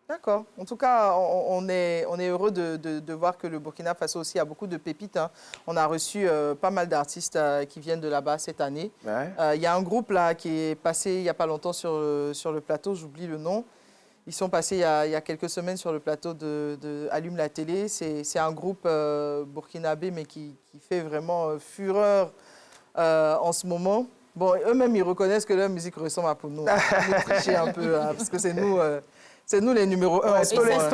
D'accord. En tout cas, on est heureux de voir que le Burkina Faso aussi a beaucoup de pépites. Hein. On a reçu pas mal d'artistes qui viennent de là-bas cette année. Il y a un groupe là qui est passé il n'y a pas longtemps sur le plateau, j'oublie le nom. Ils sont passés il y a quelques semaines sur le plateau de Allume la télé. C'est un groupe burkinabé, mais qui fait vraiment fureur en ce moment. Bon, eux-mêmes, ils reconnaissent que leur musique ressemble à pour nous. Ils trichent un peu, hein, parce que c'est nous... C'est nous les numéros 1 en ce moment.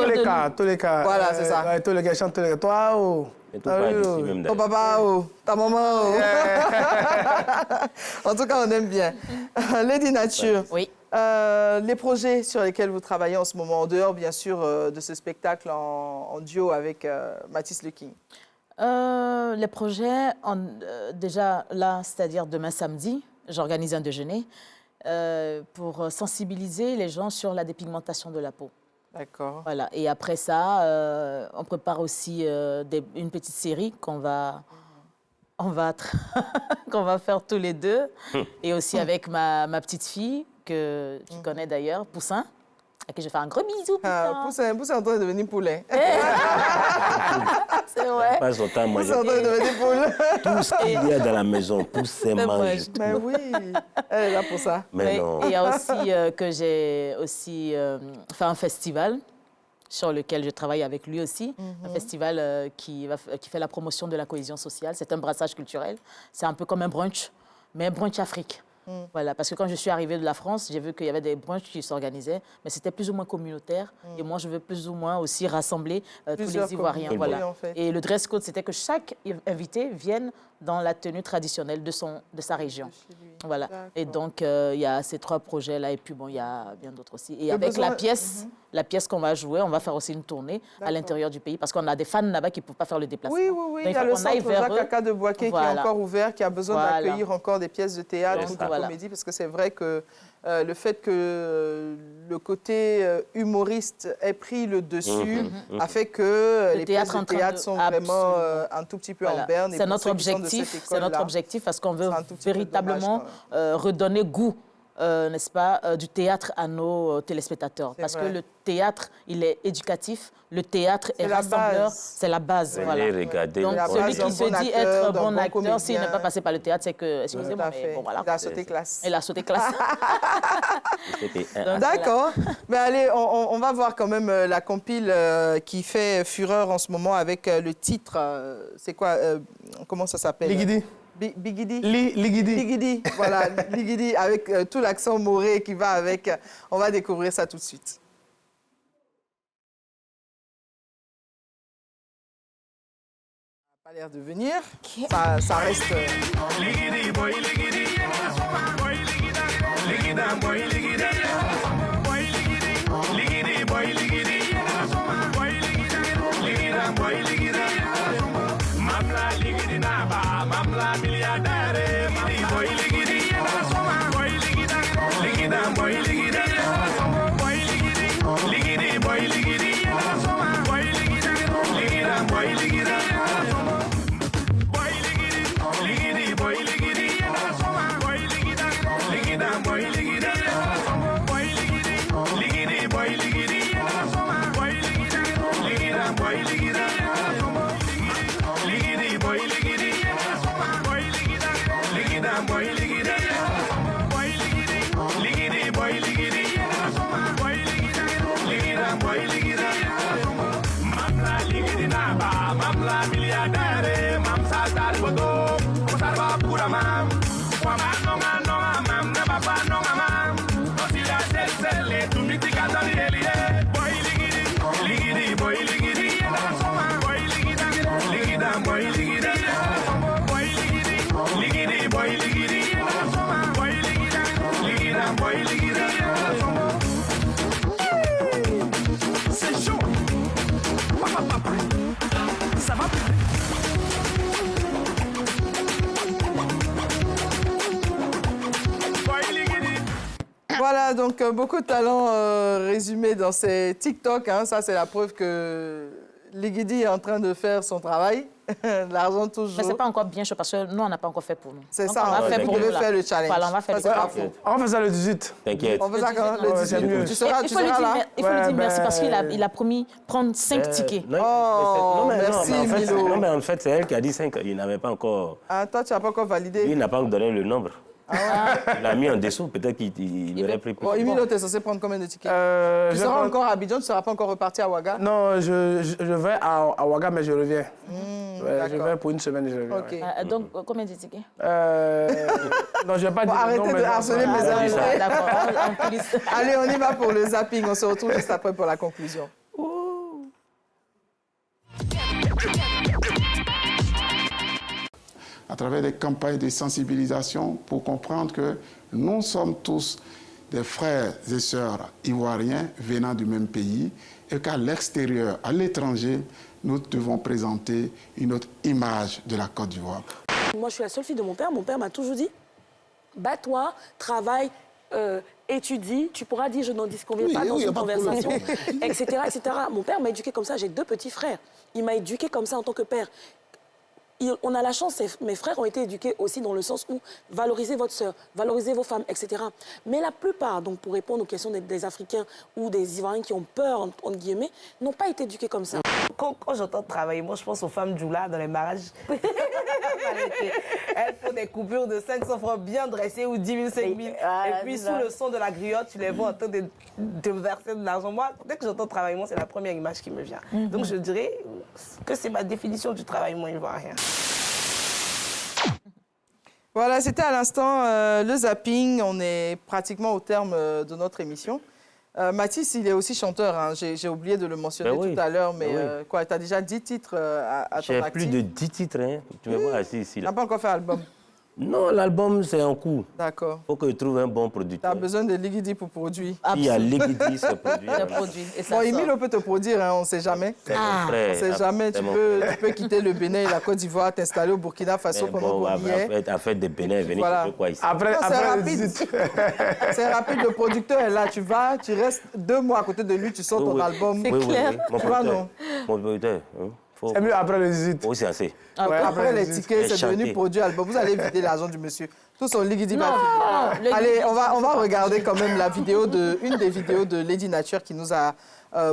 Tous les cas. Voilà, c'est ça. Tous les gars chantent, tous les gars. Toi, oh. Ton papa, oh. Ta maman, oh. En tout cas, on aime bien. Lady Nature. Oui. Les projets sur lesquels vous travaillez en ce moment, en dehors, bien sûr, de ce spectacle en duo avec Mathis Le King. Les projets, déjà là, c'est-à-dire demain samedi, j'organise un déjeuner. Pour sensibiliser les gens sur la dépigmentation de la peau. D'accord. Voilà. Et après ça, on prépare aussi une petite série qu'on va faire tous les deux. Et aussi avec ma petite fille, que tu connais d'ailleurs, Poussin, à qui je fais un gros bisou. Poussin est en train de devenir poulet. C'est vrai. Pas son temps à manger. Poussin est en train de devenir poulet. Tout ce qu'il y a dans la maison, Poussin mange. Mais oui, elle est là pour ça. Mais non. Il y a aussi que j'ai aussi fait un festival sur lequel je travaille avec lui aussi. Un festival qui fait la promotion de la cohésion sociale. C'est un brassage culturel. C'est un peu comme un brunch, mais un brunch Afrique. Voilà, parce que quand je suis arrivée de la France, j'ai vu qu'il y avait des brunchs qui s'organisaient, mais c'était plus ou moins communautaire. Et moi, je veux plus ou moins aussi rassembler tous les Ivoiriens. Voilà. En fait. Et le dress code, c'était que chaque invité vienne dans la tenue traditionnelle de sa région. Voilà. Et donc, il y a ces 3 projets-là, et puis bon, il y a bien d'autres aussi. Et avec la pièce qu'on va jouer, on va faire aussi une tournée à l'intérieur du pays, parce qu'on a des fans là-bas qui ne peuvent pas faire le déplacement. Oui, oui, oui. Il y a le centre Jacques de Boaké qui est encore ouvert, qui a besoin d'accueillir encore des pièces de théâtre ou de comédie, parce que c'est vrai que le fait que le côté humoriste ait pris le dessus a fait que les pièces de théâtre sont vraiment un tout petit peu en berne. C'est notre objectif parce qu'on veut véritablement redonner goût, n'est-ce pas, du théâtre à nos téléspectateurs. Parce que le théâtre, il est éducatif, le théâtre est rassembleur, c'est la base. Voilà. Donc celui qui se dit être bon acteur, s'il n'est pas passé par le théâtre, c'est que, excusez-moi, mais bon, voilà. Il a sauté classe. Il a sauté classe. D'accord. Mais allez, on va voir quand même la compile qui fait fureur en ce moment avec le titre. C'est quoi? Comment ça s'appelle? Ligidi. Bigidi? Ligidi. Ligidi, voilà, Ligidi, avec tout l'accent moré qui va avec. On va découvrir ça tout de suite. Ça n'a pas l'air de venir. Ça reste... Ligidi, boy, ligidi. Boy, ligida. Ligida, boy, ligida. Boy, ligidi. Ligidi, boy, ligidi. Boy, ligida. Ligida, boy, ligida. Mamla, ligidi, naba. Mamla, milliardaire. Boy, ligidi. Boy, ligida. Ligida, boy, ligida. Boy, ligidi. Ligidi, boy, ligidi. Boy, ligida. Ligida, boy, ligida. Voilà, donc beaucoup de talent résumé dans ces TikTok. Hein. Ça, c'est la preuve que Ligidi est en train de faire son travail. L'argent toujours. Mais ce n'est pas encore bien chaud parce que nous, on n'a pas encore fait pour nous. C'est ça, on va faire le challenge. Voilà, on va faire le challenge. On fait ça le 18. T'inquiète. On fait ça quand le 18. Tu seras là. Il faut lui dire merci parce qu'il a promis prendre 5 tickets. Merci, Milo. Non, mais en fait, c'est elle qui a dit 5. Il n'avait pas encore... Ah, toi, tu n'as pas encore validé. Lui, il n'a pas donné le nombre. Il l'a mis en dessous, peut-être qu'il aurait pris plus. Bon, Emilio, tu es censé prendre combien de tickets? Tu seras encore à Abidjan, tu ne seras pas encore reparti à Ouaga? Non, je vais à Ouaga, mais je reviens. Je vais pour une semaine, je reviens. Okay. Donc, combien de tickets? Non, je ne vais pas dire. Arrêtez de harceler mes amis. D'accord. Allez, on y va pour le zapping. On se retrouve juste après pour la conclusion. À travers des campagnes de sensibilisation pour comprendre que nous sommes tous des frères et sœurs ivoiriens venant du même pays et qu'à l'extérieur, à l'étranger, nous devons présenter une autre image de la Côte d'Ivoire. Moi, je suis la seule fille de mon père. Mon père m'a toujours dit, bats-toi, travaille, étudie, tu pourras dire je n'en disconviens pas dans une conversation, etc., etc. Mon père m'a éduqué comme ça, j'ai 2 petits frères. Il m'a éduqué comme ça en tant que père. On a la chance, mes frères ont été éduqués aussi dans le sens où valorisez votre sœur, valorisez vos femmes, etc. Mais la plupart, donc pour répondre aux questions des Africains ou des Ivoiriens qui ont peur, entre guillemets, n'ont pas été éduqués comme ça. Quand j'entends travailler, moi je pense aux femmes Djoula dans les mariages. Elles font des coupures de 500 francs bien dressées ou 10 000, 5 000. Et puis sous le son de la griotte, tu les vois en train de verser de l'argent. Moi, dès que j'entends travaillement, c'est la première image qui me vient. Donc je dirais que c'est ma définition du travaillement ivoirien. Voilà, c'était à l'instant le zapping. On est pratiquement au terme de notre émission. Mathis, il est aussi chanteur. Hein. J'ai oublié de le mentionner tout à l'heure, mais quoi, tu as déjà 10 titres à ton actif. J'ai plus de 10 titres. Hein. Tu me vois assis ici. Tu n'as pas encore fait album? Non, l'album, c'est en cours. D'accord. Il faut que je trouve un bon producteur. Tu as besoin de Ligidi pour produire. Il y a Ligidi, c'est produit. Bon, Emile peut te produire, hein, on ne sait jamais. On ne sait jamais. Tu peux quitter le Bénin et la Côte d'Ivoire, t'installer au Burkina Faso pendant qu'on y est. À faire des Bénin, venir Voilà. quoi ici. Après, c'est rapide. C'est rapide. Le producteur est là. Tu vas, tu restes 2 mois à côté de lui, tu sors ton album. C'est clair. Mon producteur. C'est mieux après le 18. Oui, c'est assez. Après les tickets, c'est devenu produit album. Vous allez vider l'argent du monsieur. Tout son Ligidi. Allez, on va regarder quand même une des vidéos de Lady Nature qui nous a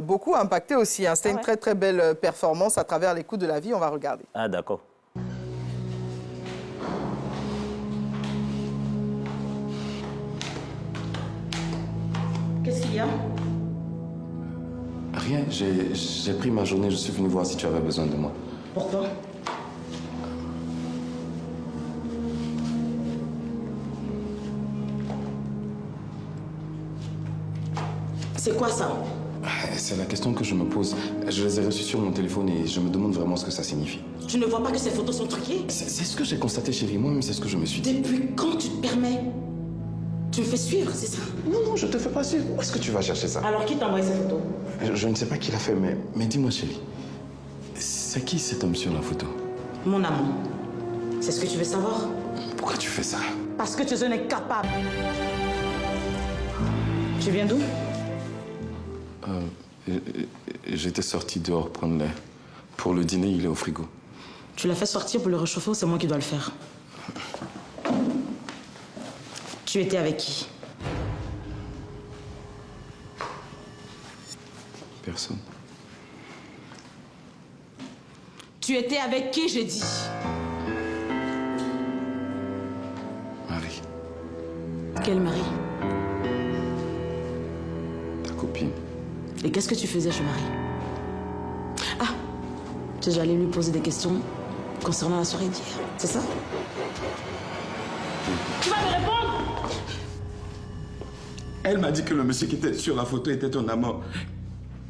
beaucoup impacté aussi. Hein. C'était une très très belle performance à travers les coups de la vie. On va regarder. Ah, d'accord. Qu'est-ce qu'il y a? Rien, j'ai pris ma journée, je suis venu voir si tu avais besoin de moi. Pourquoi? C'est quoi ça? C'est la question que je me pose. Je les ai reçues sur mon téléphone et je me demande vraiment ce que ça signifie. Tu ne vois pas que ces photos sont truquées? C'est ce que j'ai constaté, chérie. Moi-même, c'est ce que je me suis dit. Depuis quand tu te permets? Tu me fais suivre, c'est ça? Non, je te fais pas suivre. Où est-ce que tu vas chercher ça? Alors, qui t'a envoyé ces photos? Je ne sais pas qui l'a fait, mais dis-moi, chérie. C'est qui cet homme sur la photo? Mon amant. C'est ce que tu veux savoir? Pourquoi tu fais ça? Parce que tu es un incapable. Tu viens d'où? J'étais sorti dehors prendre l'air. Pour le dîner, il est au frigo. Tu l'as fait sortir pour le réchauffer ou c'est moi qui dois le faire? Tu étais avec qui? Personne. Tu étais avec qui, j'ai dit? Marie. Quel mari? Ta copine. Et qu'est-ce que tu faisais chez Marie? Ah, j'allais lui poser des questions concernant la soirée d'hier, c'est ça? Tu vas me répondre? Elle m'a dit que le monsieur qui était sur la photo était ton amant.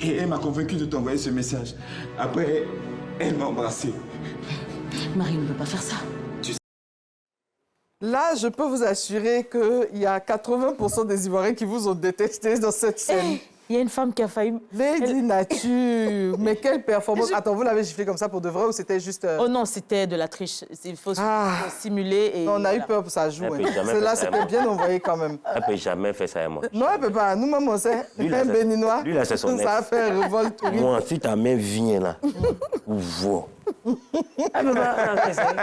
Et elle m'a convaincu de t'envoyer ce message. Après, elle m'a embrassé. Marie ne peut pas faire ça. Là, je peux vous assurer qu'il y a 80% des Ivoiriens qui vous ont détesté dans cette scène. Il y a une femme qui a failli... Lady Nature, mais quelle performance. Attends, vous l'avez giflé comme ça pour de vrai ou c'était juste... Oh non, c'était de la triche. Il faut simuler et... On a eu peur pour ça joue. Celle-là, c'était bien envoyé quand même. Elle ne peut jamais faire ça à moi. Non, elle ne peut pas. Nous-mêmes, on sait. Un béninois. Lui, là, c'est son ex. Ça a fait révolte. Moi, si ta main vient là, vois. Elle ne peut pas faire ça.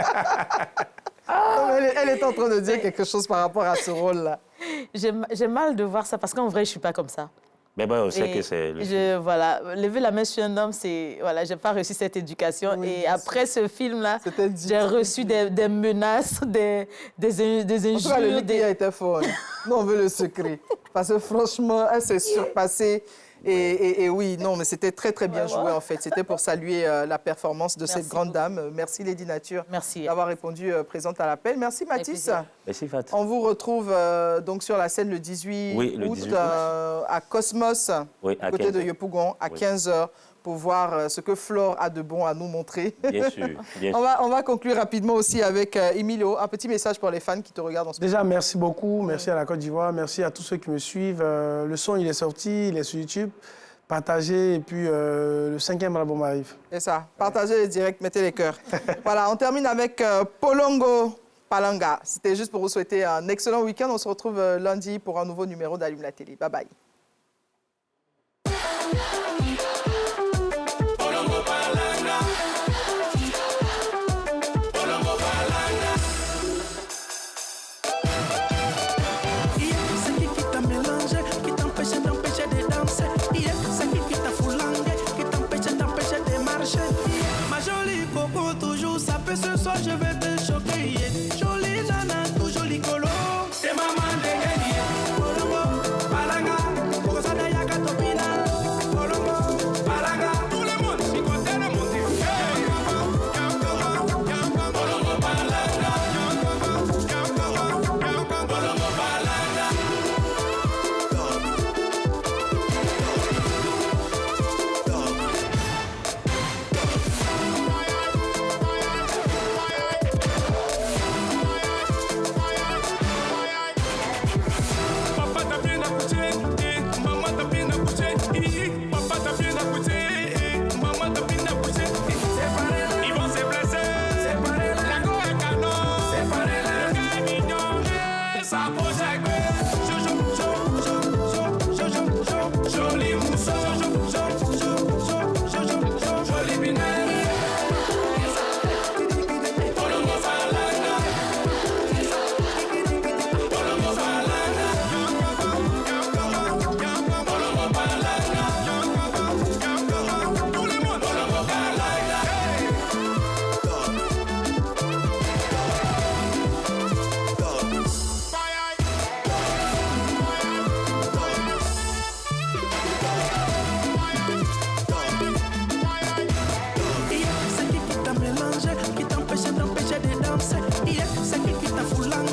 Elle est en train de dire quelque chose par rapport à ce rôle-là. J'ai mal de voir ça parce qu'en vrai, je ne suis pas comme ça. Mais bon, on sait que c'est... Voilà, lever la main sur un homme, c'est... Voilà, j'ai pas reçu cette éducation. Oui, et après ce film-là, j'ai reçu des menaces, des injures. En tout cas, le livre a été fort. Nous, on veut le secret. Parce que franchement, elle s'est surpassée. Et oui, non, mais c'était très, très bien joué, en fait. C'était pour saluer la performance de cette grande dame. Merci, Lady Nature, d'avoir répondu présente à l'appel. Merci, Mathis. Merci, Fat. On vous retrouve donc sur la scène le 18 août à Cosmos, côté de Yopougon, à 15h, pour voir ce que Flore a de bon à nous montrer. Bien sûr, bien sûr. On va conclure rapidement aussi avec Emilio. Un petit message pour les fans qui te regardent en ce moment. Déjà, merci beaucoup. Merci à la Côte d'Ivoire. Merci à tous ceux qui me suivent. Le son, il est sorti. Il est sur YouTube. Partagez. Et puis, le 5e album arrive. C'est ça. Partagez les directs. Mettez les cœurs. Voilà, on termine avec Polongo Palanga. C'était juste pour vous souhaiter un excellent week-end. On se retrouve lundi pour un nouveau numéro d'Allume la télé. Bye bye. Ce soir je vais te choquer, jolie nana, tout joli colo. C'est maman de Polongo, Palanga. Maman t'a bien accouché, papa t'a bien accouché, maman t'a bien accouché. Ils vont se blesser, la go est canon, le gars est mignon, ça pose avec joli mousson, joli binaire. C'est qui t'a mélangé, qui t'empêche de danser? C'est qui t'a foulangé?